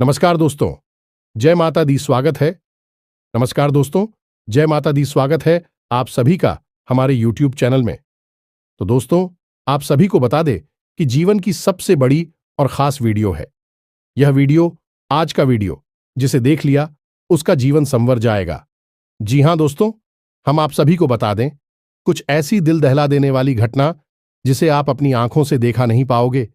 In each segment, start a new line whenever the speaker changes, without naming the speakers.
नमस्कार दोस्तों, जय माता दी स्वागत है। नमस्कार दोस्तों, जय माता दी स्वागत है आप सभी का हमारे YouTube चैनल में। तो दोस्तों, आप सभी को बता दे कि जीवन की सबसे बड़ी और खास वीडियो है। यह वीडियो, आज का वीडियो, जिसे देख लिया उसका जीवन संवर जाएगा। जी हां दोस्तों, हम आप सभी को बता दें कुछ ऐसी दिल दहला देने वाली घटना जिसे आप अपनी आंखों से देखा नहीं पाओगे।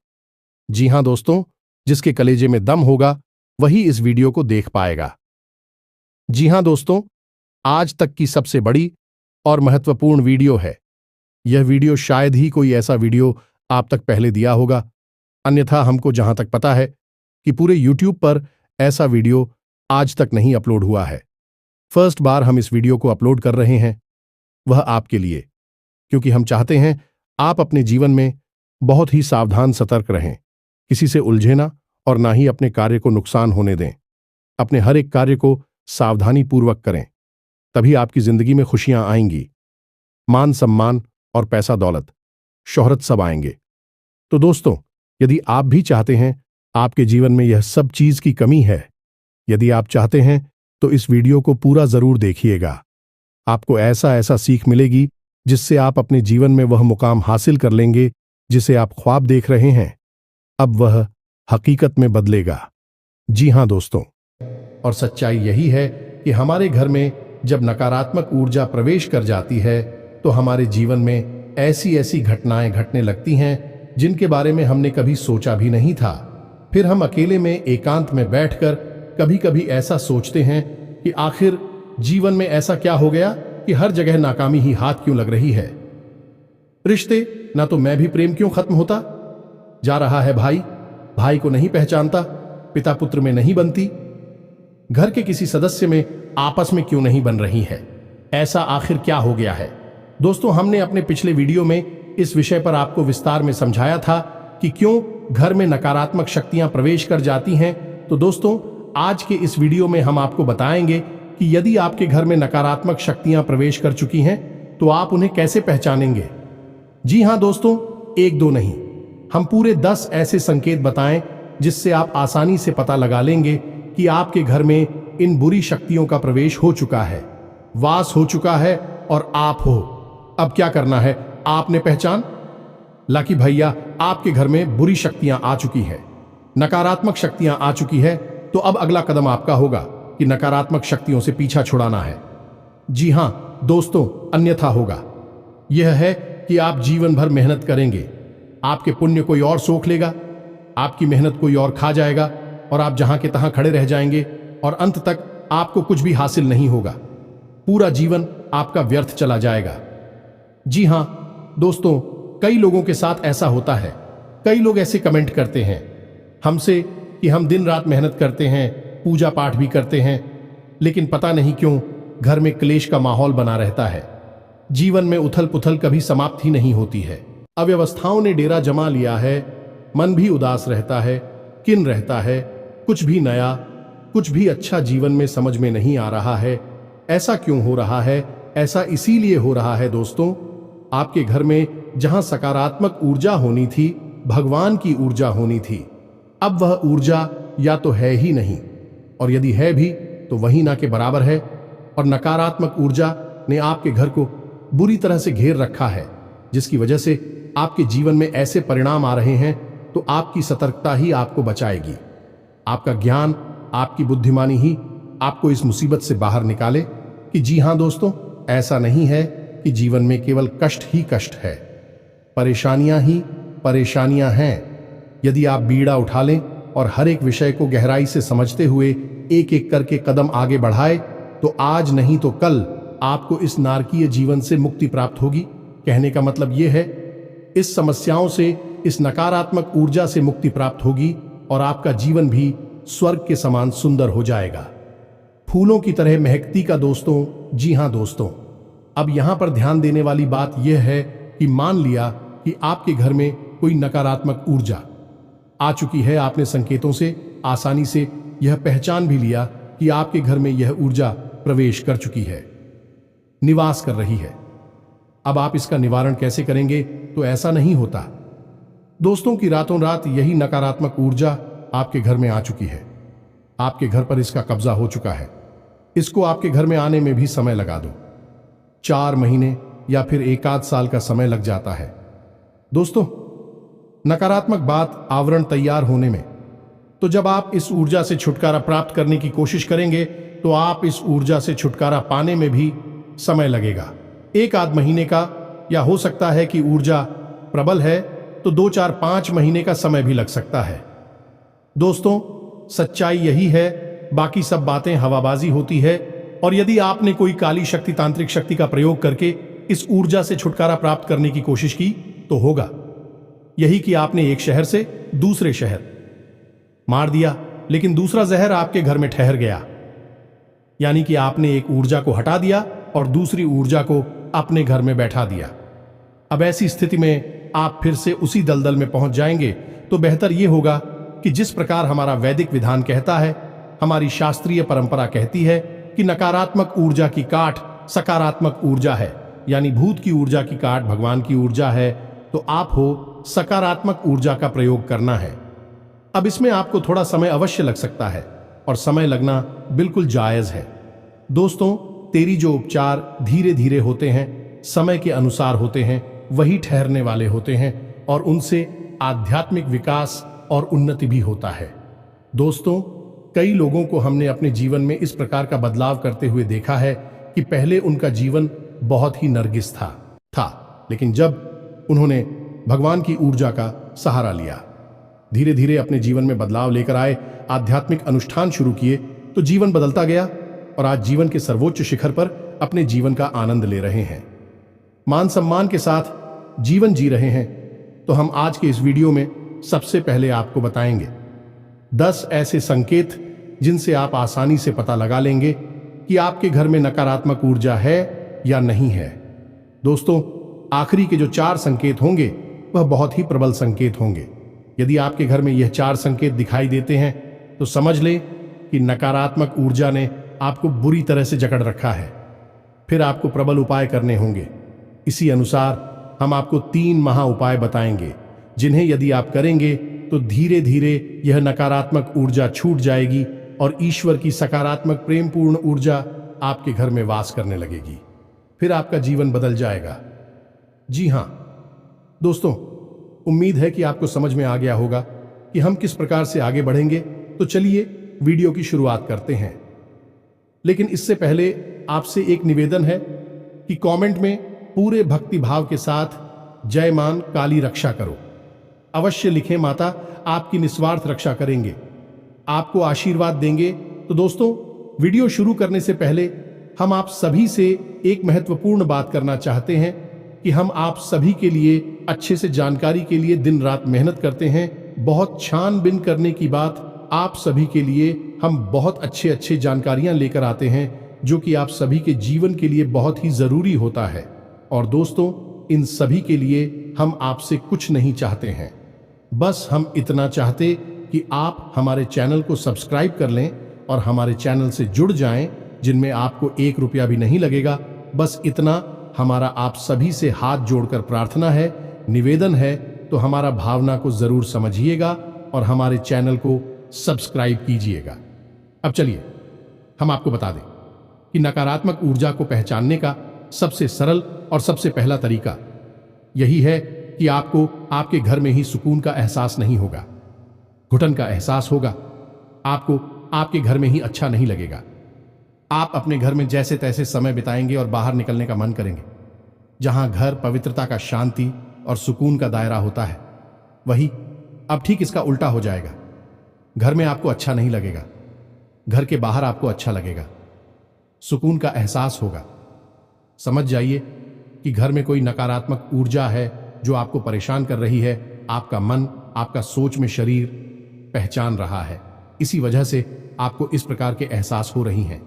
जी हां दोस्तों, जिसके कलेजे में दम होगा वही इस वीडियो को देख पाएगा। जी हां दोस्तों, आज तक की सबसे बड़ी और महत्वपूर्ण वीडियो है। यह वीडियो शायद ही कोई ऐसा वीडियो आप तक पहले दिया होगा, अन्यथा हमको जहां तक पता है कि पूरे YouTube पर ऐसा वीडियो आज तक नहीं अपलोड हुआ है। फर्स्ट बार हम इस वीडियो को अपलोड कर रहे हैं, वह आपके लिए, क्योंकि हम चाहते हैं आप अपने जीवन में बहुत ही सावधान सतर्क रहें, किसी से उलझे ना और ना ही अपने कार्य को नुकसान होने दें। अपने हर एक कार्य को सावधानी पूर्वक करें, तभी आपकी जिंदगी में खुशियां आएंगी। मान सम्मान और पैसा दौलत, शोहरत सब आएंगे। तो दोस्तों, यदि आप भी चाहते हैं आपके जीवन में यह सब चीज की कमी है, यदि आप चाहते हैं तो इस वीडियो को पूरा जरूर देखिएगा। आपको ऐसा ऐसा सीख मिलेगी जिससे आप अपने जीवन में वह मुकाम हासिल कर लेंगे जिसे आप ख्वाब देख रहे हैं, अब वह हकीकत में बदलेगा। जी हां दोस्तों, और सच्चाई यही है कि हमारे घर में जब नकारात्मक ऊर्जा प्रवेश कर जाती है तो हमारे जीवन में ऐसी ऐसी घटनाएं घटने लगती हैं जिनके बारे में हमने कभी सोचा भी नहीं था। फिर हम अकेले में एकांत में बैठकर कभी कभी ऐसा सोचते हैं कि आखिर जीवन में ऐसा क्या हो गया कि हर जगह नाकामी ही हाथ क्यों लग रही है। रिश्ते, ना तो मैं भी प्रेम क्यों खत्म होता जा रहा है, भाई को नहीं पहचानता, पिता पुत्र में नहीं बनती, घर के किसी सदस्य में आपस में क्यों नहीं बन रही है, ऐसा आखिर क्या हो गया है। दोस्तों, हमने अपने पिछले वीडियो में इस विषय पर आपको विस्तार में समझाया था कि क्यों घर में नकारात्मक शक्तियां प्रवेश कर जाती हैं। तो दोस्तों, आज के इस वीडियो में हम आपको बताएंगे कि यदि आपके घर में नकारात्मक शक्तियां प्रवेश कर चुकी हैं तो आप उन्हें कैसे पहचानेंगे। जी हां दोस्तों, एक दो नहीं, हम पूरे 10 ऐसे संकेत बताएं जिससे आप आसानी से पता लगा लेंगे कि आपके घर में इन बुरी शक्तियों का प्रवेश हो चुका है, वास हो चुका है और आप हो। अब क्या करना है, आपने पहचान ला कि भैया आपके घर में बुरी शक्तियां आ चुकी है, नकारात्मक शक्तियां आ चुकी है, तो अब अगला कदम आपका होगा कि नकारात्मक शक्तियों से पीछा छुड़ाना है। जी हां दोस्तों, अन्यथा होगा यह है कि आप जीवन भर मेहनत करेंगे, आपके पुण्य कोई और सोख लेगा, आपकी मेहनत कोई और खा जाएगा और आप जहां के तहां खड़े रह जाएंगे और अंत तक आपको कुछ भी हासिल नहीं होगा। पूरा जीवन आपका व्यर्थ चला जाएगा। जी हां दोस्तों, कई लोगों के साथ ऐसा होता है। कई लोग ऐसे कमेंट करते हैं हमसे कि हम दिन रात मेहनत करते हैं, पूजा पाठ भी करते हैं, लेकिन पता नहीं क्यों घर में क्लेश का माहौल बना रहता है। जीवन में उथल पुथल कभी समाप्त ही नहीं होती है। अव्यवस्थाओं ने डेरा जमा लिया है, मन भी उदास रहता है, किन रहता है, कुछ भी नया, कुछ भी अच्छा जीवन में समझ में नहीं आ रहा है। ऐसा क्यों हो रहा है? ऐसा इसीलिए हो रहा है दोस्तों, आपके घर में जहां सकारात्मक ऊर्जा होनी थी, भगवान की ऊर्जा होनी थी, अब वह ऊर्जा या तो है ही नहीं, और यदि है भी तो वही ना के बराबर है। और नकारात्मक ऊर्जा ने आपके घर को बुरी तरह से घेर रखा है, जिसकी वजह से आपके जीवन में ऐसे परिणाम आ रहे हैं। तो आपकी सतर्कता ही आपको बचाएगी, आपका ज्ञान, आपकी बुद्धिमानी ही आपको इस मुसीबत से बाहर निकाले। कि जी हां दोस्तों, ऐसा नहीं है कि जीवन में केवल कष्ट ही कष्ट है, परेशानियां ही परेशानियां हैं। यदि आप बीड़ा उठा लें और हर एक विषय को गहराई से समझते हुए एक एक करके कदम आगे बढ़ाए तो आज नहीं तो कल आपको इस नारकीय जीवन से मुक्ति प्राप्त होगी। कहने का मतलब यह है, इस समस्याओं से, इस नकारात्मक ऊर्जा से मुक्ति प्राप्त होगी और आपका जीवन भी स्वर्ग के समान सुंदर हो जाएगा, फूलों की तरह महकती का दोस्तों। जी हां दोस्तों, अब यहां पर ध्यान देने वाली बात यह है कि मान लिया कि आपके घर में कोई नकारात्मक ऊर्जा आ चुकी है, आपने संकेतों से आसानी से यह पहचान भी लिया कि आपके घर में यह ऊर्जा प्रवेश कर चुकी है, निवास कर रही है। अब आप इसका निवारण कैसे करेंगे? तो ऐसा नहीं होता दोस्तों कि रातों रात यही नकारात्मक ऊर्जा आपके घर में आ चुकी है, आपके घर पर इसका कब्जा हो चुका है। इसको आपके घर में आने में भी समय लगा दो। 4 महीने या फिर 1 आध साल का समय लग जाता है। दोस्तों, नकारात्मक बात आवरण तैयार होने में, तो जब आप इस ऊर्जा से छुटकारा प्राप्त करने की कोशिश करेंगे तो आप इस ऊर्जा से छुटकारा पाने में भी समय लगेगा। 1 आध महीने का, या हो सकता है कि ऊर्जा प्रबल है तो 2 4 5 महीने का समय भी लग सकता है। दोस्तों, सच्चाई यही है, बाकी सब बातें हवाबाजी होती है। और यदि आपने कोई काली शक्ति, तांत्रिक शक्ति का प्रयोग करके इस ऊर्जा से छुटकारा प्राप्त करने की कोशिश की तो होगा यही कि आपने एक शहर से दूसरे शहर मार दिया, लेकिन दूसरा जहर आपके घर में ठहर गया। यानी कि आपने एक ऊर्जा को हटा दिया और दूसरी ऊर्जा को अपने घर में बैठा दिया। अब ऐसी स्थिति में आप फिर से उसी दलदल में पहुंच जाएंगे। तो बेहतर यह होगा कि जिस प्रकार हमारा वैदिक विधान कहता है, हमारी शास्त्रीय परंपरा कहती है कि नकारात्मक ऊर्जा की काट सकारात्मक ऊर्जा है, यानी भूत की ऊर्जा की काट भगवान की ऊर्जा है, तो आप हो सकारात्मक ऊर्जा का प्रयोग करना है। अब इसमें आपको थोड़ा समय अवश्य लग सकता है और समय लगना बिल्कुल जायज है। दोस्तों, तेरी जो उपचार धीरे धीरे होते हैं, समय के अनुसार होते हैं, वही ठहरने वाले होते हैं और उनसे आध्यात्मिक विकास और उन्नति भी होता है। दोस्तों, कई लोगों को हमने अपने जीवन में इस प्रकार का बदलाव करते हुए देखा है कि पहले उनका जीवन बहुत ही नरगिस था, लेकिन जब उन्होंने भगवान की ऊर्जा का सहारा लिया, धीरे धीरे अपने जीवन में बदलाव लेकर आए, आध्यात्मिक अनुष्ठान शुरू किए, तो जीवन बदलता गया और आज जीवन के सर्वोच्च शिखर पर अपने जीवन का आनंद ले रहे हैं, मान सम्मान के साथ जीवन जी रहे हैं। तो हम आज के इस वीडियो में सबसे पहले आपको बताएंगे 10 ऐसे संकेत जिनसे आप आसानी से पता लगा लेंगे कि आपके घर में नकारात्मक ऊर्जा है या नहीं है। दोस्तों, आखिरी के जो 4 संकेत होंगे वह बहुत ही प्रबल संकेत होंगे। यदि आपके घर में यह 4 संकेत दिखाई देते हैं तो समझ लें कि नकारात्मक ऊर्जा ने आपको बुरी तरह से जकड़ रखा है। फिर आपको प्रबल उपाय करने होंगे। इसी अनुसार हम आपको 3 महा उपाय बताएंगे, जिन्हें यदि आप करेंगे तो धीरे धीरे यह नकारात्मक ऊर्जा छूट जाएगी और ईश्वर की सकारात्मक प्रेमपूर्ण ऊर्जा आपके घर में वास करने लगेगी। फिर आपका जीवन बदल जाएगा। जी हां दोस्तों, उम्मीद है कि आपको समझ में आ गया होगा कि हम किस प्रकार से आगे बढ़ेंगे। तो चलिए वीडियो की शुरुआत करते हैं। लेकिन इससे पहले आपसे एक निवेदन है कि कमेंट में पूरे भक्ति भाव के साथ जय मान काली रक्षा करो अवश्य लिखें। माता आपकी निस्वार्थ रक्षा करेंगे, आपको आशीर्वाद देंगे। तो दोस्तों, वीडियो शुरू करने से पहले हम आप सभी से एक महत्वपूर्ण बात करना चाहते हैं कि हम आप सभी के लिए अच्छे से जानकारी के लिए दिन रात मेहनत करते हैं। बहुत छानबीन करने की बात, आप सभी के लिए हम बहुत अच्छे जानकारियां लेकर आते हैं जो कि आप सभी के जीवन के लिए बहुत ही जरूरी होता है। और दोस्तों, इन सभी के लिए हम आपसे कुछ नहीं चाहते हैं, बस हम इतना चाहते कि आप हमारे चैनल को सब्सक्राइब कर लें और हमारे चैनल से जुड़ जाएं, जिनमें आपको 1 रुपया भी नहीं लगेगा। बस इतना हमारा आप सभी से हाथ जोड़कर प्रार्थना है, निवेदन है। तो हमारा भावना को जरूर समझिएगा और हमारे चैनल को सब्सक्राइब कीजिएगा। अब चलिए हम आपको बता दें कि नकारात्मक ऊर्जा को पहचानने का सबसे सरल और सबसे पहला तरीका यही है कि आपको आपके घर में ही सुकून का एहसास नहीं होगा, घुटन का एहसास होगा। आपको आपके घर में ही अच्छा नहीं लगेगा। आप अपने घर में जैसे तैसे समय बिताएंगे और बाहर निकलने का मन करेंगे। जहां घर पवित्रता का, शांति और सुकून का दायरा होता है, वही अब ठीक इसका उल्टा हो जाएगा। घर में आपको अच्छा नहीं लगेगा, घर के बाहर आपको अच्छा लगेगा, सुकून का एहसास होगा। समझ जाइए कि घर में कोई नकारात्मक ऊर्जा है जो आपको परेशान कर रही है। आपका मन, आपका सोच में शरीर पहचान रहा है। इसी वजह से आपको इस प्रकार के एहसास हो रही हैं।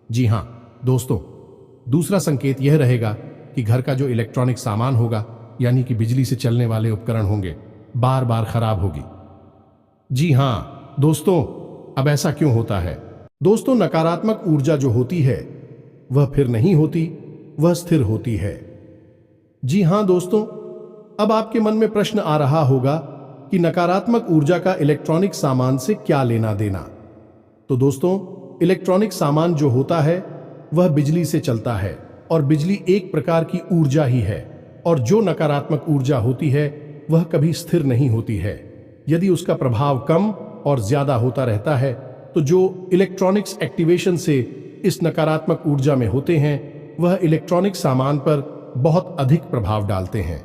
जी हां दोस्तों, दूसरा संकेत यह रहेगा कि घर का जो इलेक्ट्रॉनिक सामान होगा, यानी कि बिजली से चलने वाले उपकरण होंगे, बार बार खराब होगी। जी हां दोस्तों, अब ऐसा क्यों होता है? दोस्तों, नकारात्मक ऊर्जा जो होती है वह फिर नहीं होती, वह स्थिर होती है। जी हां दोस्तों, अब आपके मन में प्रश्न आ रहा होगा कि नकारात्मक ऊर्जा का इलेक्ट्रॉनिक सामान से क्या लेना देना। तो दोस्तों, इलेक्ट्रॉनिक सामान जो होता है वह बिजली से चलता है और बिजली एक प्रकार की ऊर्जा ही है, और जो नकारात्मक ऊर्जा होती है वह कभी स्थिर नहीं होती है। यदि उसका प्रभाव कम और ज्यादा होता रहता है तो जो इलेक्ट्रॉनिक्स एक्टिवेशन से इस नकारात्मक ऊर्जा में होते हैं वह इलेक्ट्रॉनिक सामान पर बहुत अधिक प्रभाव डालते हैं।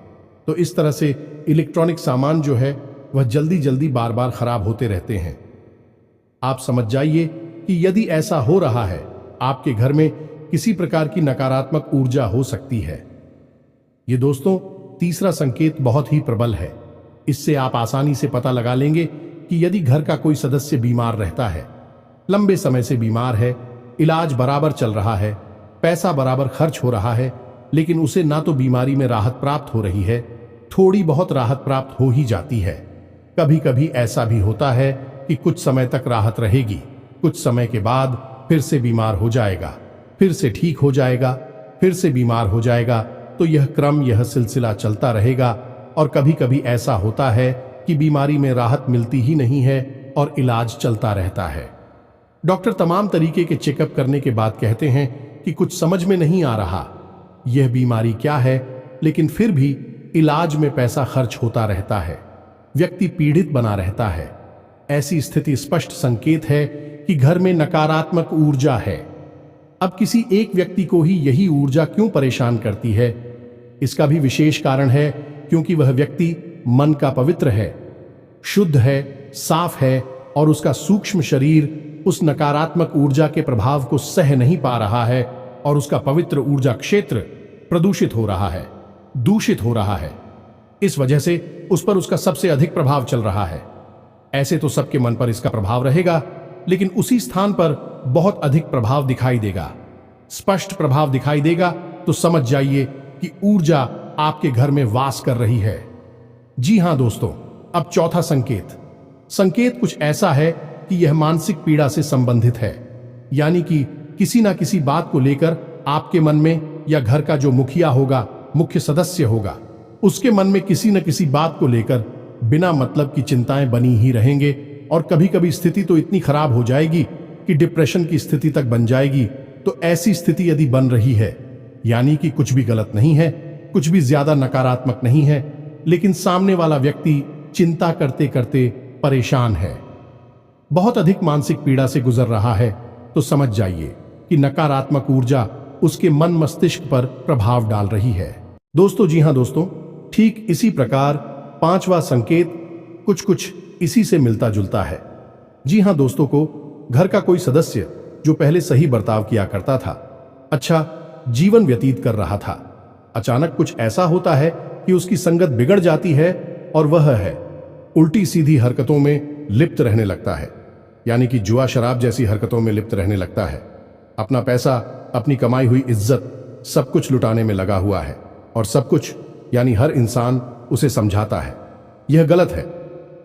तो इस तरह से इलेक्ट्रॉनिक सामान जो है वह जल्दी जल्दी बार बार खराब होते रहते हैं। आप समझ जाइए कि यदि ऐसा हो रहा है, आपके घर में किसी प्रकार की नकारात्मक ऊर्जा हो सकती है। ये दोस्तों, तीसरा संकेत बहुत ही प्रबल है। इससे आप आसानी से पता लगा लेंगे कि यदि घर का कोई सदस्य बीमार रहता है, लंबे समय से बीमार है, इलाज बराबर चल रहा है, पैसा बराबर खर्च हो रहा है, लेकिन उसे ना तो बीमारी में राहत प्राप्त हो रही है, थोड़ी बहुत राहत प्राप्त हो ही जाती है। कभी कभी ऐसा भी होता है कि कुछ समय तक राहत रहेगी, कुछ समय के बाद फिर से बीमार हो जाएगा, फिर से ठीक हो जाएगा, फिर से बीमार हो जाएगा। तो यह क्रम, यह सिलसिला चलता रहेगा। और कभी कभी ऐसा होता है कि बीमारी में राहत मिलती ही नहीं है और इलाज चलता रहता है। डॉक्टर तमाम तरीके के चेकअप करने के बाद कहते हैं कि कुछ समझ में नहीं आ रहा यह बीमारी क्या है, लेकिन फिर भी इलाज में पैसा खर्च होता रहता है, व्यक्ति पीड़ित बना रहता है। ऐसी स्थिति स्पष्ट संकेत है कि घर में नकारात्मक ऊर्जा है। अब किसी एक व्यक्ति को ही यही ऊर्जा क्यों परेशान करती है? इसका भी विशेष कारण है, क्योंकि वह व्यक्ति मन का पवित्र है, शुद्ध है, साफ है, और उसका सूक्ष्म शरीर उस नकारात्मक ऊर्जा के प्रभाव को सह नहीं पा रहा है और उसका पवित्र ऊर्जा क्षेत्र प्रदूषित हो रहा है, दूषित हो रहा है। इस वजह से उस पर उसका सबसे अधिक प्रभाव चल रहा है। ऐसे तो सबके मन पर इसका प्रभाव रहेगा, लेकिन उसी स्थान पर बहुत अधिक प्रभाव दिखाई देगा, स्पष्ट प्रभाव दिखाई देगा। तो समझ जाइए कि ऊर्जा आपके घर में वास कर रही है। जी हां दोस्तों, अब चौथा संकेत कुछ ऐसा है कि यह मानसिक पीड़ा से संबंधित है। यानी कि किसी ना किसी बात को लेकर आपके मन में, या घर का जो मुखिया होगा, मुख्य सदस्य होगा, उसके मन में किसी न किसी बात को लेकर बिना मतलब की चिंताएं बनी ही रहेंगे। और कभी कभी स्थिति तो इतनी खराब हो जाएगी कि डिप्रेशन की स्थिति तक बन जाएगी। तो ऐसी स्थिति यदि बन रही है, यानी कि कुछ भी गलत नहीं है, कुछ भी ज्यादा नकारात्मक नहीं है, लेकिन सामने वाला व्यक्ति चिंता करते करते परेशान है, बहुत अधिक मानसिक पीड़ा से गुजर रहा है, तो समझ जाइए कि नकारात्मक ऊर्जा उसके मन मस्तिष्क पर प्रभाव डाल रही है। दोस्तों, जी हां दोस्तों, ठीक इसी प्रकार पांचवा संकेत कुछ इसी से मिलता जुलता है। जी हां दोस्तों, को घर का कोई सदस्य जो पहले सही बर्ताव किया करता था, अच्छा जीवन व्यतीत कर रहा था, अचानक कुछ ऐसा होता है कि उसकी संगत बिगड़ जाती है और वह है उल्टी सीधी हरकतों में लिप्त रहने लगता है। यानी कि जुआ शराब जैसी हरकतों में लिप्त रहने लगता है। अपना पैसा, अपनी कमाई हुई इज्जत सब कुछ लुटाने में लगा हुआ है, और सब कुछ यानी हर इंसान उसे समझाता है यह गलत है,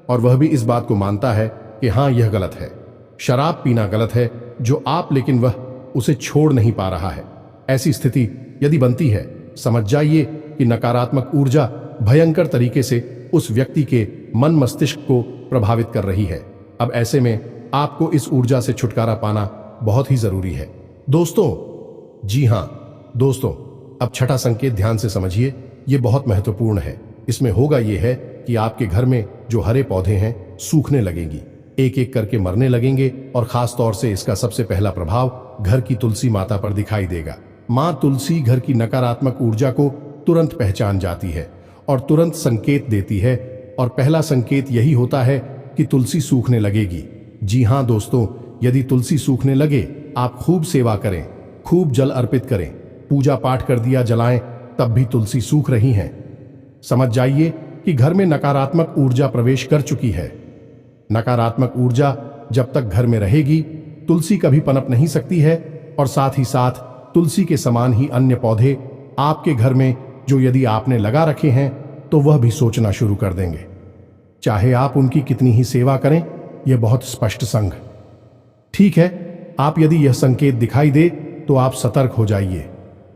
और वह भी इस बात को मानता है कि हां यह गलत है, शराब पीना गलत है जो आप, लेकिन वह उसे छोड़ नहीं पा रहा है। ऐसी स्थिति यदि बनती है, समझ जाइए कि नकारात्मक ऊर्जा भयंकर तरीके से उस व्यक्ति के मन मस्तिष्क को प्रभावित कर रही है। अब ऐसे में आपको इस ऊर्जा से छुटकारा पाना बहुत ही जरूरी है दोस्तों। जी हां दोस्तों, अब छठा संकेत ध्यान से समझिए, यह बहुत महत्वपूर्ण है। इसमें होगा यह है कि आपके घर में जो हरे पौधे हैं सूखने लगेंगी, एक एक करके मरने लगेंगे, और खास तौर से इसका सबसे पहला प्रभाव घर की तुलसी माता पर दिखाई देगा। मां तुलसी घर की नकारात्मक ऊर्जा को तुरंत पहचान जाती है और तुरंत संकेत देती है, और पहला संकेत यही होता है कि तुलसी सूखने लगेगी। जी हां दोस्तों, यदि तुलसी सूखने लगे, आप खूब सेवा करें, खूब जल अर्पित करें, पूजा पाठ कर दिया जलाएं, तब भी तुलसी सूख रही हैं, समझ जाइए कि घर में नकारात्मक ऊर्जा प्रवेश कर चुकी है। नकारात्मक ऊर्जा जब तक घर में रहेगी, तुलसी कभी पनप नहीं सकती है, और साथ ही साथ तुलसी के समान ही अन्य पौधे आपके घर में जो यदि आपने लगा रखे हैं, तो वह भी सोचना शुरू कर देंगे, चाहे आप उनकी कितनी ही सेवा करें। यह बहुत स्पष्ट संग ठीक है। आप यदि यह संकेत दिखाई दे तो आप सतर्क हो जाइए।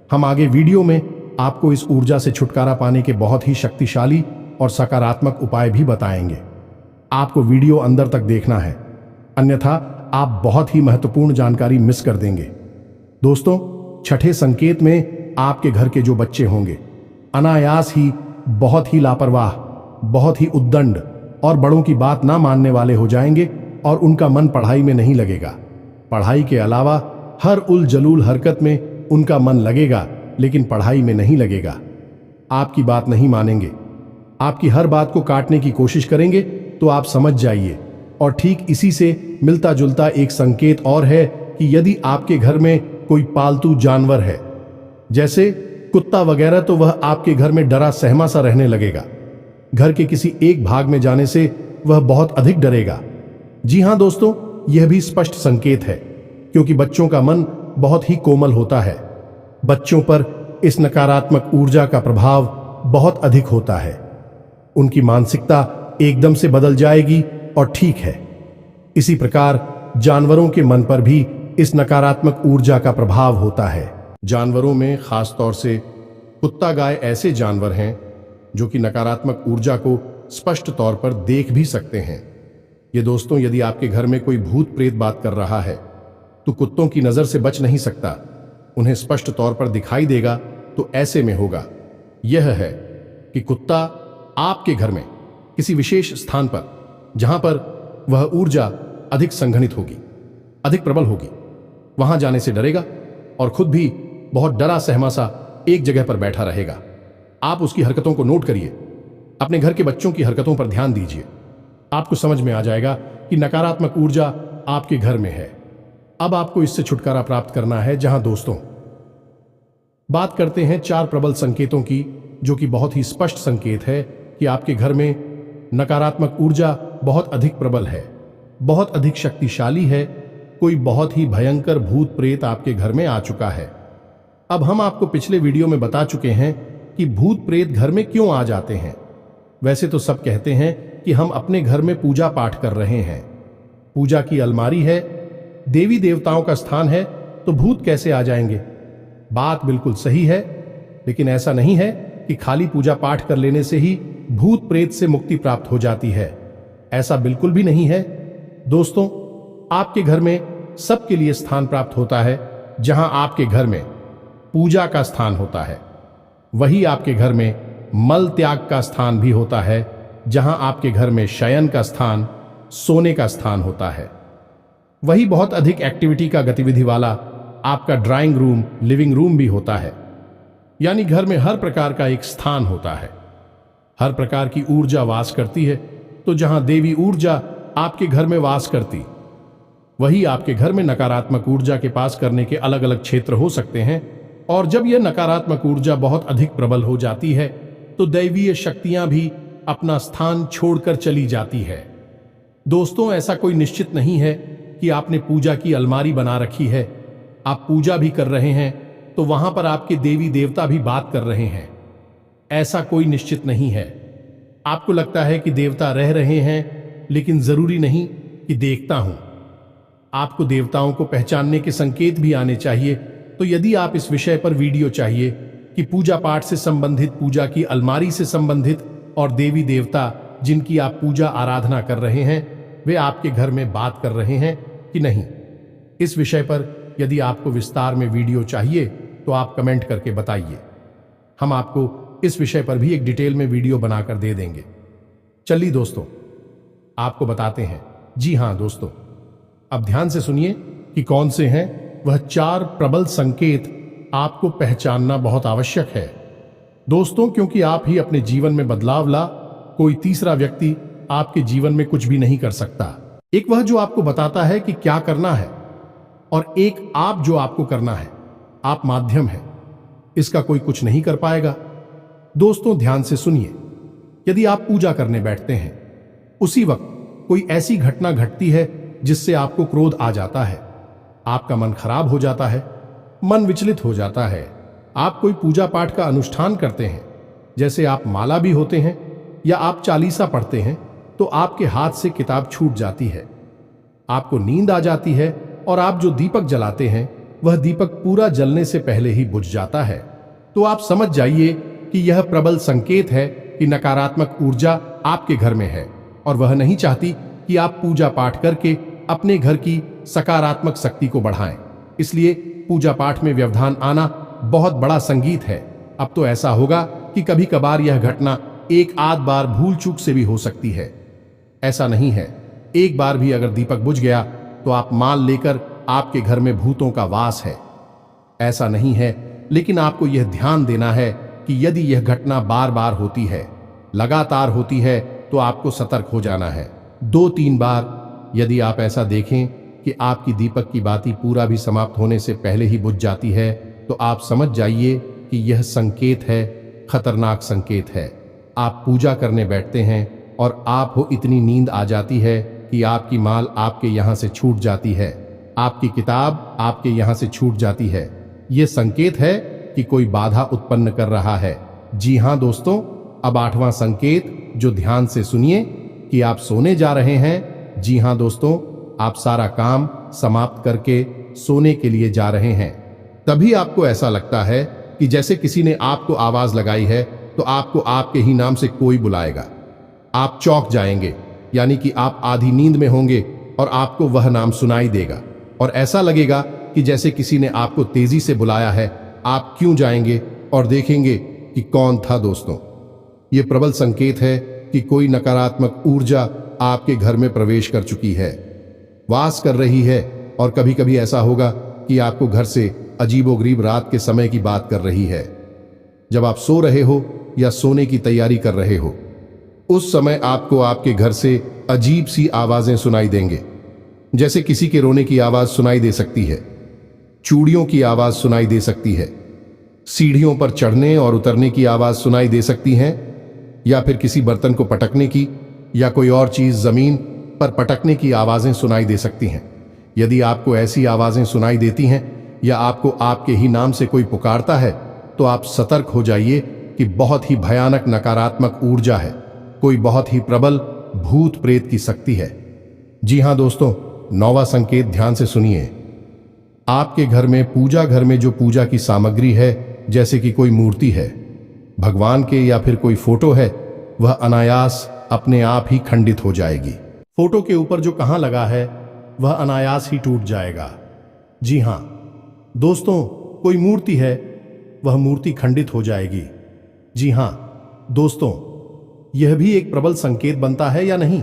हम आगे वीडियो में आपको इस ऊर्जा से छुटकारा पाने के बहुत ही शक्तिशाली और सकारात्मक उपाय भी बताएंगे। आपको वीडियो अंदर तक देखना है, अन्यथा आप बहुत ही महत्वपूर्ण जानकारी मिस कर देंगे। दोस्तों, छठे संकेत में आपके घर के जो बच्चे होंगे अनायास ही बहुत ही लापरवाह, बहुत ही उद्दंड और बड़ों की बात ना मानने वाले हो जाएंगे और उनका मन पढ़ाई में नहीं लगेगा। पढ़ाई के अलावा हर उल जलूल हरकत में उनका मन लगेगा, लेकिन पढ़ाई में नहीं लगेगा। आपकी बात नहीं मानेंगे, आपकी हर बात को काटने की कोशिश करेंगे, तो आप समझ जाइए। और ठीक इसी से मिलता जुलता एक संकेत और है कि यदि आपके घर में कोई पालतू जानवर है, जैसे कुत्ता वगैरह, तो वह आपके घर में डरा सहमा सा रहने लगेगा। घर के किसी एक भाग में जाने से वह बहुत अधिक डरेगा। जी हां दोस्तों, यह भी स्पष्ट संकेत है, क्योंकि बच्चों का मन बहुत ही कोमल होता है। बच्चों पर इस नकारात्मक ऊर्जा का प्रभाव बहुत अधिक होता है। उनकी मानसिकता एकदम से बदल जाएगी और ठीक है। इसी प्रकार जानवरों के मन पर भी इस नकारात्मक ऊर्जा का प्रभाव होता है। जानवरों में खास तौर से कुत्ता, गाय ऐसे जानवर हैं जो कि नकारात्मक ऊर्जा को स्पष्ट तौर पर देख भी सकते हैं। ये दोस्तों, यदि आपके घर में कोई भूत प्रेत बात कर रहा है तो कुत्तों की नजर से बच नहीं सकता, उन्हें स्पष्ट तौर पर दिखाई देगा। तो ऐसे में होगा यह है कि कुत्ता आपके घर में किसी विशेष स्थान पर, जहां पर वह ऊर्जा अधिक संघनित होगी, अधिक प्रबल होगी, वहां जाने से डरेगा और खुद भी बहुत डरा सहमा सा एक जगह पर बैठा रहेगा। आप उसकी हरकतों को नोट करिए, अपने घर के बच्चों की हरकतों पर ध्यान दीजिए। आपको समझ में आ जाएगा कि नकारात्मक ऊर्जा आपके घर में है। अब आपको इससे छुटकारा प्राप्त करना है। जहां दोस्तों, बात करते हैं 4 प्रबल संकेतों की, जो कि बहुत ही स्पष्ट संकेत है कि आपके घर में नकारात्मक ऊर्जा बहुत अधिक प्रबल है, बहुत अधिक शक्तिशाली है। कोई बहुत ही भयंकर भूत प्रेत आपके घर में आ चुका है। अब हम आपको पिछले वीडियो में बता चुके हैं कि भूत प्रेत घर में क्यों आ जाते हैं। वैसे तो सब कहते हैं कि हम अपने घर में पूजा पाठ कर रहे हैं, पूजा की अलमारी है, देवी देवताओं का स्थान है, तो भूत कैसे आ जाएंगे। बात बिल्कुल सही है, लेकिन ऐसा नहीं है कि खाली पूजा पाठ कर लेने से ही भूत प्रेत से मुक्ति प्राप्त हो जाती है। ऐसा बिल्कुल भी नहीं है। दोस्तों, आपके घर में सबके लिए स्थान प्राप्त होता है। जहां आपके घर में पूजा का स्थान होता है, वही आपके घर में मल त्याग का स्थान भी होता है। जहां आपके घर में शयन का स्थान, सोने का स्थान होता है, वही बहुत अधिक एक्टिविटी का गतिविधि वाला आपका ड्राइंग रूम, लिविंग रूम भी होता है। यानी घर में हर प्रकार का एक स्थान होता है, हर प्रकार की ऊर्जा वास करती है। तो जहां देवी ऊर्जा आपके घर में वास करती, वही आपके घर में नकारात्मक ऊर्जा के पास करने के अलग अलग क्षेत्र हो सकते हैं। और जब यह नकारात्मक ऊर्जा बहुत अधिक प्रबल हो जाती है, तो दैवीय शक्तियां भी अपना स्थान छोड़कर चली जाती है। दोस्तों, ऐसा कोई निश्चित नहीं है कि आपने पूजा की अलमारी बना रखी है, आप पूजा भी कर रहे हैं, तो वहां पर आपके देवी देवता भी बात कर रहे हैं। ऐसा कोई निश्चित नहीं है। आपको लगता है कि देवता रह रहे हैं, लेकिन जरूरी नहीं कि देखता हूं। आपको देवताओं को पहचानने के संकेत भी आने चाहिए। तो यदि आप इस विषय पर वीडियो चाहिए कि पूजा पाठ से संबंधित, पूजा की अलमारी से संबंधित और देवी देवता जिनकी आप पूजा आराधना कर रहे हैं, वे आपके घर में बात कर रहे हैं कि नहीं, इस विषय पर यदि आपको विस्तार में वीडियो चाहिए तो आप कमेंट करके बताइए। हम आपको इस विषय पर भी एक डिटेल में वीडियो बनाकर दे देंगे। चलिए दोस्तों, आपको बताते हैं। जी हां दोस्तों, अब ध्यान से सुनिए कि कौन से हैं वह 4 प्रबल संकेत आपको पहचानना बहुत आवश्यक है। दोस्तों, क्योंकि आप ही अपने जीवन में बदलाव ला, कोई तीसरा व्यक्ति आपके जीवन में कुछ भी नहीं कर सकता। एक वह जो आपको बताता है कि क्या करना है, और एक आप जो आपको करना है। आप माध्यम हैं, इसका कोई कुछ नहीं कर पाएगा। दोस्तों, ध्यान से सुनिए। यदि आप पूजा करने बैठते हैं, उसी वक्त कोई ऐसी घटना घटती है जिससे आपको क्रोध आ जाता है, आपका मन खराब हो जाता है, मन विचलित हो जाता है। आप कोई पूजा पाठ का अनुष्ठान करते हैं, जैसे आप माला भी होते हैं या आप चालीसा पढ़ते हैं, तो आपके हाथ से किताब छूट जाती है, आपको नींद आ जाती है, और आप जो दीपक जलाते हैं वह दीपक पूरा जलने से पहले ही बुझ जाता है। तो आप समझ जाइए कि यह प्रबल संकेत है कि नकारात्मक ऊर्जा आपके घर में है, और वह नहीं चाहती कि आप पूजा पाठ करके अपने घर की सकारात्मक शक्ति को बढ़ाएं। इसलिए पूजा पाठ में व्यवधान आना बहुत बड़ा संगीत है। अब तो ऐसा होगा कि कभी कभार यह घटना एक आध बार भूल चूक से भी हो सकती है। ऐसा नहीं है, एक बार भी अगर दीपक बुझ गया तो आप मान लेकर आपके घर में भूतों का वास है। ऐसा नहीं है, लेकिन आपको यह ध्यान देना है कि यदि यह घटना बार बार होती है, लगातार होती है, तो आपको सतर्क हो जाना है। 2-3 बार यदि आप ऐसा देखें कि आपकी दीपक की बाती पूरा भी समाप्त होने से पहले ही बुझ जाती है, तो आप समझ जाइए कि यह संकेत है, खतरनाक संकेत है। आप पूजा करने बैठते हैं और आपको इतनी नींद आ जाती है कि आपकी माल आपके यहाँ से छूट जाती है, आपकी किताब आपके यहाँ से छूट जाती है। यह संकेत है कि कोई बाधा उत्पन्न कर रहा है। जी हाँ दोस्तों, अब 8वां संकेत, जो ध्यान से सुनिए, कि आप सोने जा रहे हैं। जी हाँ दोस्तों, आप सारा काम समाप्त करके सोने के लिए जा रहे हैं। तभी आपको ऐसा लगता है कि जैसे किसी ने आपको आवाज लगाई है, तो आपको आपके ही नाम से कोई बुलाएगा। आप चौंक जाएंगे, यानी कि आप आधी नींद में होंगे और आपको वह नाम सुनाई देगा और ऐसा लगेगा कि जैसे किसी ने आपको तेजी से बुलाया है। आप क्यों जाएंगे और देखेंगे कि कौन था। दोस्तों, यह प्रबल संकेत है कि कोई नकारात्मक ऊर्जा आपके घर में प्रवेश कर चुकी है, वास कर रही है। और कभी कभी ऐसा होगा कि आपको घर से अजीबोगरीब रात के समय की बात कर रही है, जब आप सो रहे हो या सोने की तैयारी कर रहे हो। उस समय आपको आपके घर से अजीब सी आवाजें सुनाई देंगे, जैसे किसी के रोने की आवाज सुनाई दे सकती है, चूड़ियों की आवाज सुनाई दे सकती है, सीढ़ियों पर चढ़ने और उतरने की आवाज सुनाई दे सकती है, या फिर किसी बर्तन को पटकने की या कोई और चीज जमीन पर पटकने की आवाजें सुनाई दे सकती हैं। यदि आपको ऐसी आवाजें सुनाई देती हैं या आपको आपके ही नाम से कोई पुकारता है, तो आप सतर्क हो जाइए कि बहुत ही भयानक नकारात्मक ऊर्जा है, कोई बहुत ही प्रबल भूत प्रेत की शक्ति है। जी हाँ दोस्तों, 9वां संकेत ध्यान से सुनिए। आपके घर में, पूजा घर में जो पूजा की सामग्री है, जैसे कि कोई मूर्ति है, भगवान के या फिर कोई फोटो है, वह अनायास अपने आप ही खंडित हो जाएगी। फोटो के ऊपर जो कहां लगा है वह अनायास ही टूट जाएगा। जी हां दोस्तों, कोई मूर्ति है, वह मूर्ति खंडित हो जाएगी। जी हां दोस्तों, यह भी एक प्रबल संकेत बनता है या नहीं।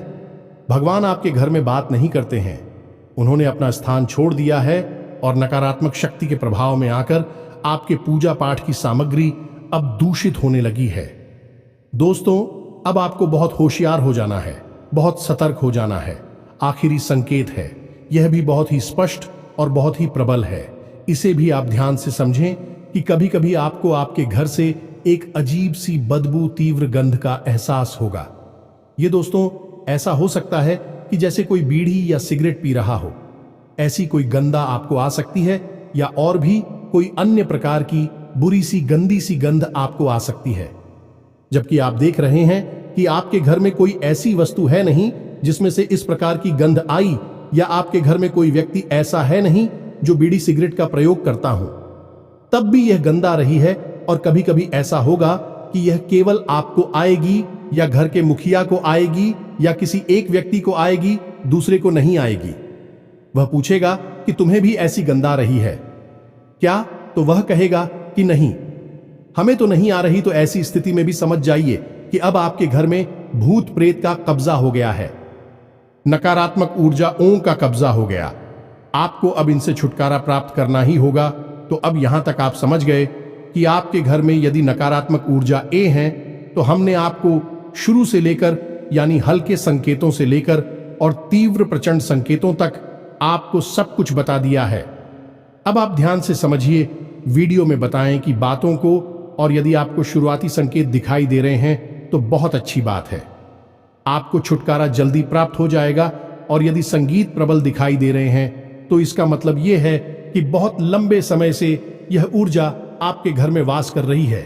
भगवान आपके घर में बात नहीं करते हैं, उन्होंने अपना स्थान छोड़ दिया है और नकारात्मक शक्ति के प्रभाव में आकर आपके पूजा पाठ की सामग्री अब दूषित होने लगी है। दोस्तों, अब आपको बहुत होशियार हो जाना है, बहुत सतर्क हो जाना है। आखिरी संकेत है, यह भी बहुत ही स्पष्ट और बहुत ही प्रबल है। इसे भी आप ध्यान से समझें कि कभी कभी आपको आपके घर से एक अजीब सी बदबू, तीव्र गंध का एहसास होगा। ये दोस्तों ऐसा हो सकता है कि जैसे कोई बीड़ी या सिगरेट पी रहा हो, ऐसी कोई गंधा आपको आ सकती है, या और भी कोई अन्य प्रकार की बुरी सी गंदी सी गंध आपको आ सकती है, जबकि आप देख रहे हैं कि आपके घर में कोई ऐसी वस्तु है नहीं जिसमें से इस प्रकार की गंध आई, या आपके घर में कोई व्यक्ति ऐसा है नहीं जो बीड़ी सिगरेट का प्रयोग करता हो, तब भी यह गंध आ रही है। और कभी कभी ऐसा होगा कि यह केवल आपको आएगी, या घर के मुखिया को आएगी, या किसी एक व्यक्ति को आएगी, दूसरे को नहीं आएगी। वह पूछेगा कि तुम्हें भी ऐसी गंध आ रही है क्या, तो वह कहेगा कि नहीं, हमें तो नहीं आ रही। तो ऐसी स्थिति में भी समझ जाइए कि अब आपके घर में भूत प्रेत का कब्जा हो गया है, नकारात्मक ऊर्जाओं का कब्जा हो गया। आपको अब इनसे छुटकारा प्राप्त करना ही होगा। तो अब यहां तक आप समझ गए कि आपके घर में यदि नकारात्मक ऊर्जा ए है, तो हमने आपको शुरू से लेकर, यानी हल्के संकेतों से लेकर और तीव्र प्रचंड संकेतों तक आपको सब कुछ बता दिया है। अब आप ध्यान से समझिए, वीडियो में बताएं कि बातों को, और यदि आपको शुरुआती संकेत दिखाई दे रहे हैं तो बहुत अच्छी बात है, आपको छुटकारा जल्दी प्राप्त हो जाएगा। और यदि संगीत प्रबल दिखाई दे रहे हैं तो इसका मतलब यह है कि बहुत लंबे समय से यह ऊर्जा आपके घर में वास कर रही है।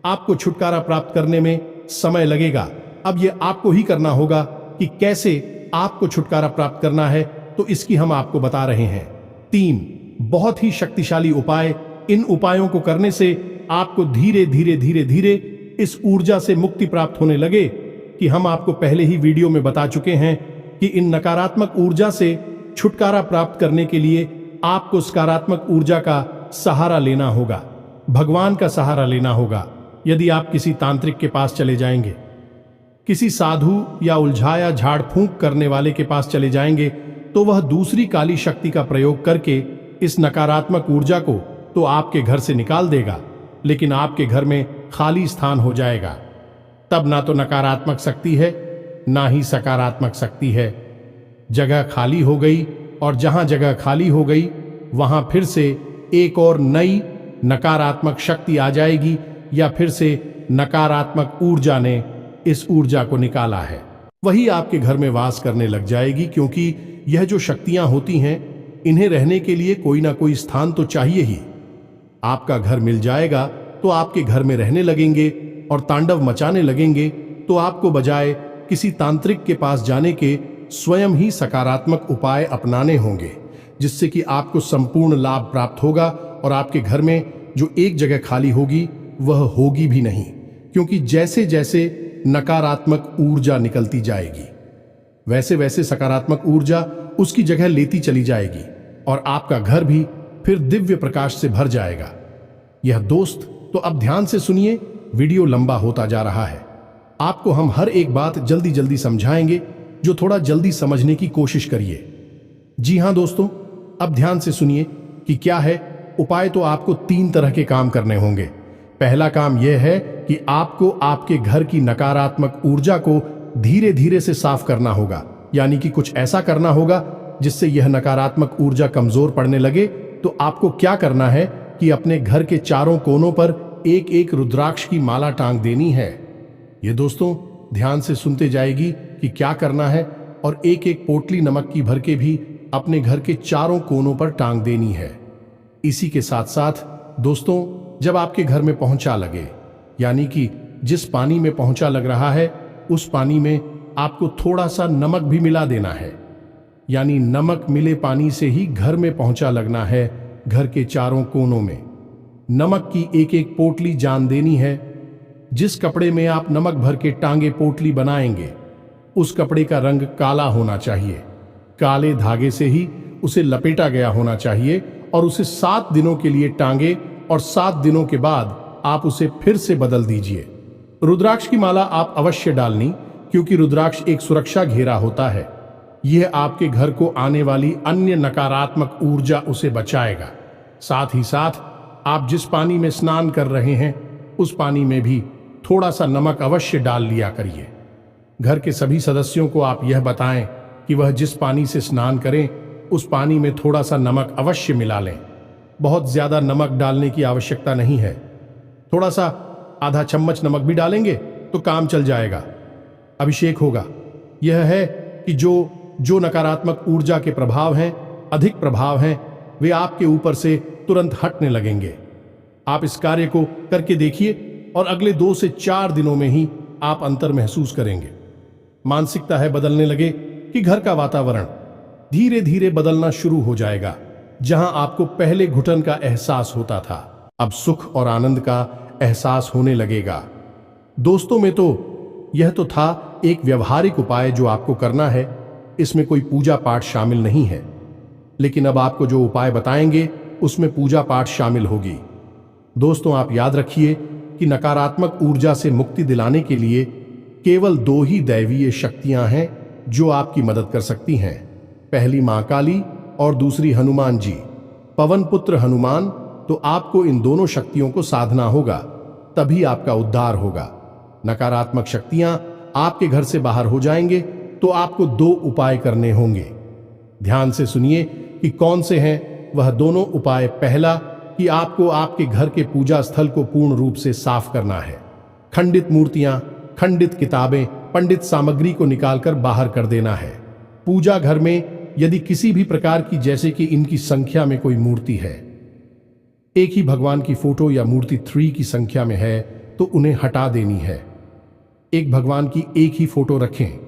आपको छुटकारा प्राप्त करने में समय लगेगा। अब यह आपको ही करना होगा कि कैसे आपको छुटकारा प्राप्त करना है, तो इसकी हम आपको बता रहे हैं 3 बहुत ही शक्तिशाली उपाय। इन उपायों को करने से आपको धीरे धीरे धीरे धीरे इस ऊर्जा से मुक्ति प्राप्त होने लगे कि हम आपको पहले ही वीडियो में बता चुके हैं कि इन नकारात्मक ऊर्जा से छुटकारा प्राप्त करने के लिए आपको सकारात्मक ऊर्जा का सहारा लेना होगा, भगवान का सहारा लेना होगा। यदि आप किसी तांत्रिक के पास चले जाएंगे, किसी साधु या उलझाया झाड़ फूंक करने वाले के पास चले जाएंगे, तो वह दूसरी काली शक्ति का प्रयोग करके इस नकारात्मक ऊर्जा को तो आपके घर से निकाल देगा, लेकिन आपके घर में खाली स्थान हो जाएगा। तब ना तो नकारात्मक शक्ति है, ना ही सकारात्मक शक्ति है। जगह खाली हो गई, और जहां जगह खाली हो गई वहां फिर से एक और नई नकारात्मक शक्ति आ जाएगी, या फिर से नकारात्मक ऊर्जा ने इस ऊर्जा को निकाला है, वही आपके घर में वास करने लग जाएगी। क्योंकि यह जो शक्तियां होती हैं, इन्हें रहने के लिए कोई ना कोई स्थान तो चाहिए ही। आपका घर मिल जाएगा तो आपके घर में रहने लगेंगे और तांडव मचाने लगेंगे। तो आपको बजाय किसी तांत्रिक के पास जाने के स्वयं ही सकारात्मक उपाय अपनाने होंगे, जिससे कि आपको संपूर्ण लाभ प्राप्त होगा। और आपके घर में जो एक जगह खाली होगी वह होगी भी नहीं, क्योंकि जैसे जैसे नकारात्मक ऊर्जा निकलती जाएगी, वैसे वैसे सकारात्मक ऊर्जा उसकी जगह लेती चली जाएगी, और आपका घर भी फिर दिव्य प्रकाश से भर जाएगा। यह दोस्त तो अब ध्यान से सुनिए, वीडियो लंबा होता जा रहा है। आपको हम हर एक बात जल्दी जल्दी समझाएंगे, जो थोड़ा जल्दी समझने की कोशिश करिए। जी हां दोस्तों, अब ध्यान से सुनिए कि क्या है उपाय। तो आपको 3 तरह के काम करने होंगे। पहला काम यह है कि आपको आपके घर की नकारात्मक ऊर्जा को धीरे धीरे से साफ करना होगा, यानी कि कुछ ऐसा करना होगा जिससे यह नकारात्मक ऊर्जा कमजोर पड़ने लगे। तो आपको क्या करना है कि अपने घर के चारों कोनों पर एक एक रुद्राक्ष की माला टांग देनी है। ये दोस्तों ध्यान से सुनते जाएगी कि क्या करना है, और एक एक पोटली नमक की भर के भी अपने घर के चारों कोनों पर टांग देनी है। इसी के साथ साथ दोस्तों, जब आपके घर में पहुंचा लगे, यानी कि जिस पानी में पहुंचा लग रहा है, उस पानी में आपको थोड़ा सा नमक भी मिला देना है। यानी नमक मिले पानी से ही घर में पहुंचा लगना है। घर के चारों कोनों में नमक की एक एक पोटली जान देनी है। जिस कपड़े में आप नमक भर के टांगे पोटली बनाएंगे, उस कपड़े का रंग काला होना चाहिए। काले धागे से ही उसे लपेटा गया होना चाहिए, और उसे 7 दिनों के लिए टांगे, और 7 दिनों के बाद आप उसे फिर से बदल दीजिए। रुद्राक्ष की माला आप अवश्य डालनी, क्योंकि रुद्राक्ष एक सुरक्षा घेरा होता है। यह आपके घर को आने वाली अन्य नकारात्मक ऊर्जा उसे बचाएगा। साथ ही साथ आप जिस पानी में स्नान कर रहे हैं, उस पानी में भी थोड़ा सा नमक अवश्य डाल लिया करिए। घर के सभी सदस्यों को आप यह बताएं कि वह जिस पानी से स्नान करें, उस पानी में थोड़ा सा नमक अवश्य मिला लें। बहुत ज्यादा नमक डालने की आवश्यकता नहीं है, थोड़ा सा आधा चम्मच नमक भी डालेंगे तो काम चल जाएगा। अभिषेक होगा। यह है कि जो नकारात्मक ऊर्जा के प्रभाव हैं, अधिक प्रभाव हैं, वे आपके ऊपर से तुरंत हटने लगेंगे। आप इस कार्य को करके देखिए, और अगले 2 से 4 दिनों में ही आप अंतर महसूस करेंगे। मानसिकता है बदलने लगे कि घर का वातावरण धीरे धीरे बदलना शुरू हो जाएगा। जहां आपको पहले घुटन का एहसास होता था, अब सुख और आनंद का एहसास होने लगेगा। दोस्तों में तो यह तो था एक व्यवहारिक उपाय जो आपको करना है, इसमें कोई पूजा पाठ शामिल नहीं है। लेकिन अब आपको जो उपाय बताएंगे उसमें पूजा पाठ शामिल होगी। दोस्तों आप याद रखिए कि नकारात्मक ऊर्जा से मुक्ति दिलाने के लिए केवल 2 ही दैवीय शक्तियां हैं जो आपकी मदद कर सकती हैं। पहली मां काली और दूसरी हनुमान जी, पवन पुत्र हनुमान। तो आपको इन दोनों शक्तियों को साधना होगा, तभी आपका उद्धार होगा। नकारात्मक शक्तियां आपके घर से बाहर हो जाएंगे, तो आपको 2 उपाय करने होंगे। ध्यान से सुनिए कि कौन से हैं वह दोनों उपाय। पहला कि आपको आपके घर के पूजा स्थल को पूर्ण रूप से साफ करना है। खंडित मूर्तियां, खंडित किताबें, पंडित सामग्री को निकालकर बाहर कर देना है। पूजा घर में यदि किसी भी प्रकार की, जैसे कि इनकी संख्या में कोई मूर्ति है, एक ही भगवान की फोटो या मूर्ति 3 की संख्या में है, तो उन्हें हटा देनी है। एक भगवान की एक ही फोटो रखें,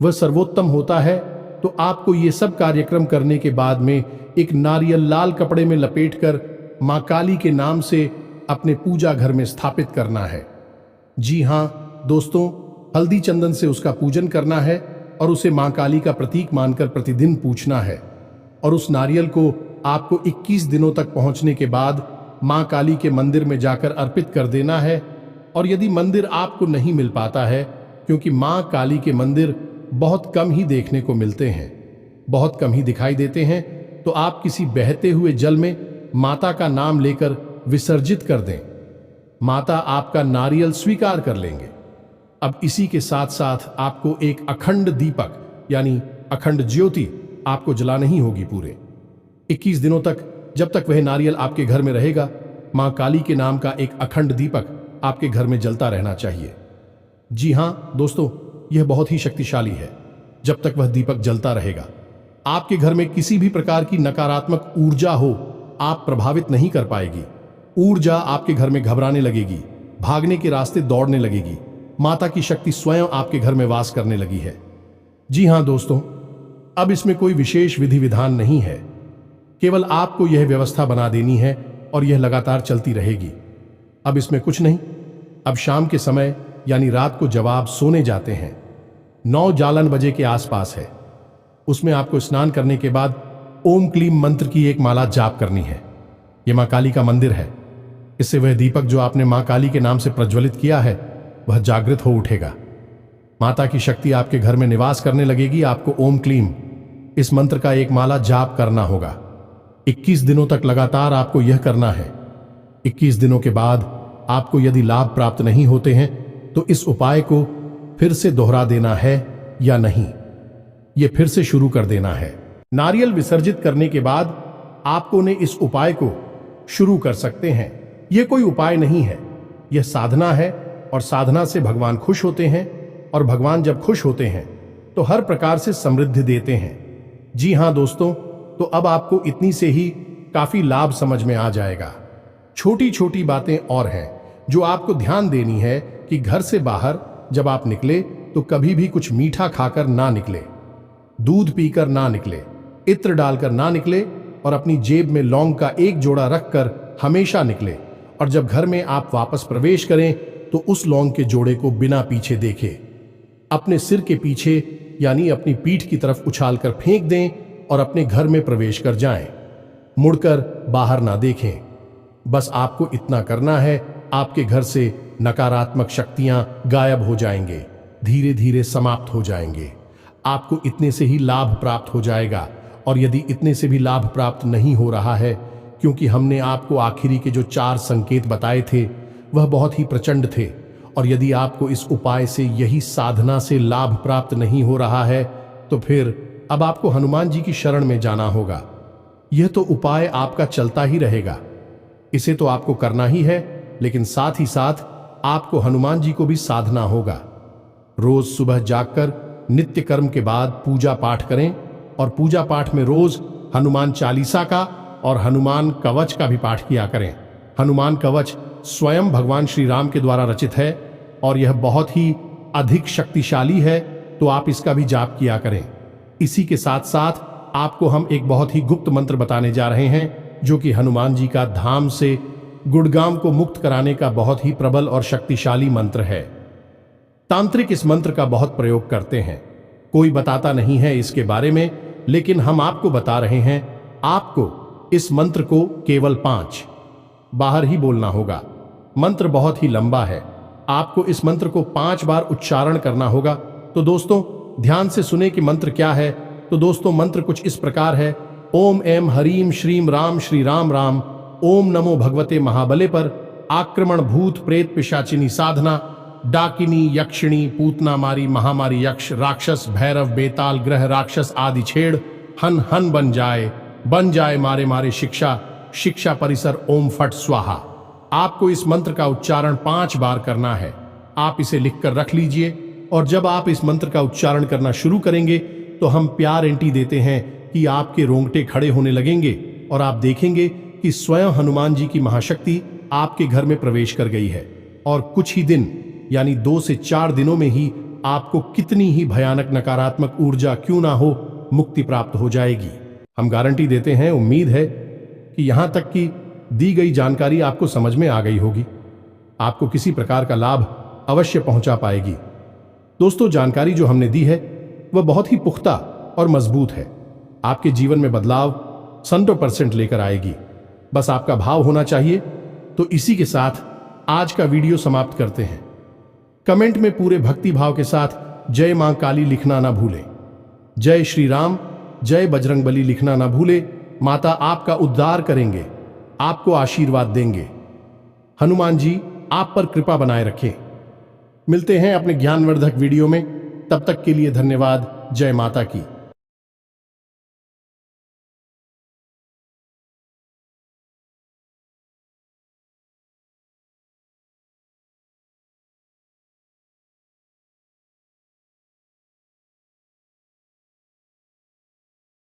वह सर्वोत्तम होता है। तो आपको ये सब कार्यक्रम करने के बाद में एक नारियल लाल कपड़े में लपेटकर मां काली के नाम से अपने पूजा घर में स्थापित करना है। जी हां दोस्तों, हल्दी चंदन से उसका पूजन करना है। और उसे मां काली का प्रतीक मानकर प्रतिदिन पूछना है। और उस नारियल को आपको 21 दिनों तक पहुंचने के बाद मां काली के मंदिर में जाकर अर्पित कर देना है। और यदि मंदिर आपको नहीं मिल पाता है, क्योंकि मां काली के मंदिर बहुत कम ही देखने को मिलते हैं, बहुत कम ही दिखाई देते हैं, तो आप किसी बहते हुए जल में माता का नाम लेकर विसर्जित कर दें। माता आपका नारियल स्वीकार कर लेंगे। अब इसी के साथ साथ आपको एक अखंड दीपक यानी अखंड ज्योति आपको जलानी ही होगी पूरे 21 दिनों तक। जब तक वह नारियल आपके घर में रहेगा, मां काली के नाम का एक अखंड दीपक आपके घर में जलता रहना चाहिए। जी हां दोस्तों, यह बहुत ही शक्तिशाली है। जब तक वह दीपक जलता रहेगा, आपके घर में किसी भी प्रकार की नकारात्मक ऊर्जा हो, आप प्रभावित नहीं कर पाएगी। ऊर्जा आपके घर में घबराने लगेगी, भागने के रास्ते दौड़ने लगेगी। माता की शक्ति स्वयं आपके घर में वास करने लगी है। जी हां दोस्तों, अब इसमें कोई विशेष विधि विधान नहीं है, केवल आपको यह व्यवस्था बना देनी है और यह लगातार चलती रहेगी। अब इसमें कुछ नहीं। अब शाम के समय यानी रात को जब आप सोने जाते हैं, 9 बजे के आसपास है, उसमें आपको स्नान करने के बाद ओम क्लीम मंत्र की एक माला जाप करनी है। यह मां काली का मंदिर है। इससे वह दीपक जो आपने मां काली के नाम से प्रज्वलित किया है, वह जागृत हो उठेगा। माता की शक्ति आपके घर में निवास करने लगेगी। आपको ओम क्लीम इस मंत्र का एक माला जाप करना होगा। 21 दिनों तक लगातार आपको यह करना है। 21 दिनों के बाद आपको यदि लाभ प्राप्त नहीं होते हैं, तो इस उपाय को फिर से दोहरा देना है या नहीं, यह फिर से शुरू कर देना है। नारियल विसर्जित करने के बाद आपको ने इस उपाय को शुरू कर सकते हैं। यह कोई उपाय नहीं है, यह साधना है। और साधना से भगवान खुश होते हैं, और भगवान जब खुश होते हैं तो हर प्रकार से समृद्धि देते हैं। जी हां दोस्तों, तो अब आपको इतनी से ही काफी लाभ समझ में आ जाएगा। छोटी छोटी बातें और हैं जो आपको ध्यान देनी है कि घर से बाहर जब आप निकले तो कभी भी कुछ मीठा खाकर ना निकले, दूध पीकर ना निकले, इत्र डालकर ना निकले, और अपनी जेब में लौंग का एक जोड़ा रखकर हमेशा निकले। और जब घर में आप वापस प्रवेश करें तो उस लौंग के जोड़े को बिना पीछे देखे अपने सिर के पीछे यानी अपनी पीठ की तरफ उछालकर फेंक दें और अपने घर में प्रवेश कर जाएं। मुड़कर बाहर ना देखें। बस आपको इतना करना है, आपके घर से नकारात्मक शक्तियां गायब हो जाएंगे, धीरे धीरे समाप्त हो जाएंगे। आपको इतने से ही लाभ प्राप्त हो जाएगा। और यदि इतने से भी लाभ प्राप्त नहीं हो रहा है, क्योंकि हमने आपको आखिरी के जो 4 संकेत बताए थे वह बहुत ही प्रचंड थे, और यदि आपको इस उपाय से, यही साधना से लाभ प्राप्त नहीं हो रहा है, तो फिर अब आपको हनुमान जी की शरण में जाना होगा। यह तो उपाय आपका चलता ही रहेगा, इसे तो आपको करना ही है, लेकिन साथ ही साथ आपको हनुमान जी को भी साधना होगा। रोज सुबह जागकर नित्य कर्म के बाद पूजा पाठ करें, और पूजा पाठ में रोज हनुमान चालीसा का और हनुमान कवच का भी पाठ किया करें। हनुमान कवच स्वयं भगवान श्री राम के द्वारा रचित है और यह बहुत ही अधिक शक्तिशाली है, तो आप इसका भी जाप किया करें। इसी के साथ साथ आपको हम एक बहुत ही गुप्त मंत्र बताने जा रहे हैं, जो कि हनुमान जी का धाम से गुड़गाम को मुक्त कराने का बहुत ही प्रबल और शक्तिशाली मंत्र है। तांत्रिक इस मंत्र का बहुत प्रयोग करते हैं, कोई बताता नहीं है इसके बारे में, लेकिन हम आपको बता रहे हैं। आपको इस मंत्र को केवल 5 बार ही बोलना होगा। मंत्र बहुत ही लंबा है, आपको इस मंत्र को 5 बार उच्चारण करना होगा। तो दोस्तों ध्यान से सुने कि मंत्र क्या है। तो दोस्तों मंत्र कुछ इस प्रकार है। ओम ऐं हरीम श्रीम राम श्री राम राम। ओम नमो भगवते महाबले पर। आक्रमण भूत प्रेत पिशाचिनी साधना, डाकिनी यक्षिणी पूतना मारी महामारी यक्ष राक्षस भैरव बेताल ग्रह राक्षस आदि छेड़ हन हन बन जाए मारे मारे शिक्षा शिक्षा परिसर ओम फट स्वाहा। आपको इस मंत्र का उच्चारण 5 बार करना है। आप इसे लिखकर रख लीजिए, और जब आप इस मंत्र का उच्चारण करना शुरू करेंगे तो हम प्यारेंटी देते हैं कि आपके रोंगटे खड़े होने लगेंगे और आप देखेंगे कि स्वयं हनुमान जी की महाशक्ति आपके घर में प्रवेश कर गई है। और कुछ ही दिन यानी 2 से 4 दिनों में ही आपको कितनी ही भयानक नकारात्मक ऊर्जा क्यों ना हो, मुक्ति प्राप्त हो जाएगी। हम गारंटी देते हैं। उम्मीद है कि यहां तक की दी गई जानकारी आपको समझ में आ गई होगी, आपको किसी प्रकार का लाभ अवश्य पहुंचा पाएगी। दोस्तों जानकारी जो हमने दी है वह बहुत ही पुख्ता और मजबूत है। आपके जीवन में बदलाव 100% लेकर आएगी। बस आपका भाव होना चाहिए। तो इसी के साथ आज का वीडियो समाप्त करते हैं। कमेंट में पूरे भक्ति भाव के साथ जय मां काली लिखना ना भूलें। जय श्री राम, जय बजरंगबली लिखना ना भूले। माता आपका उद्धार करेंगे, आपको आशीर्वाद देंगे। हनुमान जी आप पर कृपा बनाए रखें। मिलते हैं अपने ज्ञानवर्धक वीडियो में। तब तक के लिए धन्यवाद। जय माता की।